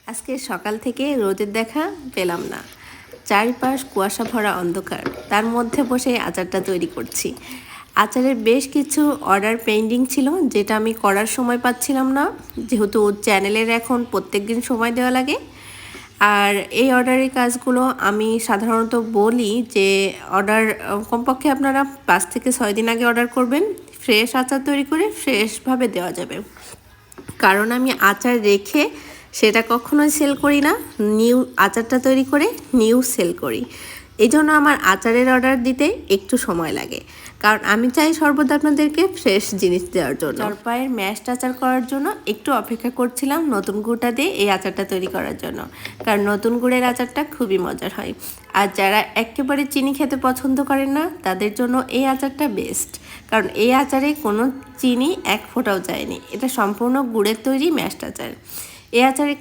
আজকে সকাল থেকে রোদের দেখা পেলাম না। চারিপাশ কুয়াশা ভরা অন্ধকার, তার মধ্যে বসে আচারটা তৈরি করছি। আচারের বেশ কিছু অর্ডার পেন্ডিং ছিল, যেটা আমি করার সময় পাচ্ছিলাম না, যেহেতু চ্যানেলের এখন প্রত্যেকদিন সময় দেওয়া লাগে। আর এই অর্ডারের কাজগুলো আমি সাধারণত বলি যে অর্ডার কমপক্ষে আপনারা 5 থেকে 6 দিন আগে অর্ডার করবেন, ফ্রেশ আচার তৈরি করে ফ্রেশভাবে দেওয়া যাবে। কারণ আমি আচার রেখে সেটা কখনোই সেল করি না, নিউ আচারটা তৈরি করে নিউ সেল করি। এই জন্য আমার আচারের অর্ডার দিতে একটু সময় লাগে, কারণ আমি চাই সর্বদা আপনাদেরকে ফ্রেশ জিনিস দেওয়ার জন্য। জলপাইয়ের ম্যাশড আচার করার জন্য একটু অপেক্ষা করছিলাম নতুন গুড়টা দিয়ে এই আচারটা তৈরি করার জন্য, কারণ নতুন গুড়ের আচারটা খুবই মজার হয়। আর যারা একেবারে চিনি খেতে পছন্দ করেন না, তাদের জন্য এই আচারটা বেস্ট, কারণ এই আচারে কোনো চিনি এক ফোঁটাও যায়নি। এটা সম্পূর্ণ গুড়ের তৈরি ম্যাশড আচার। এই আচারে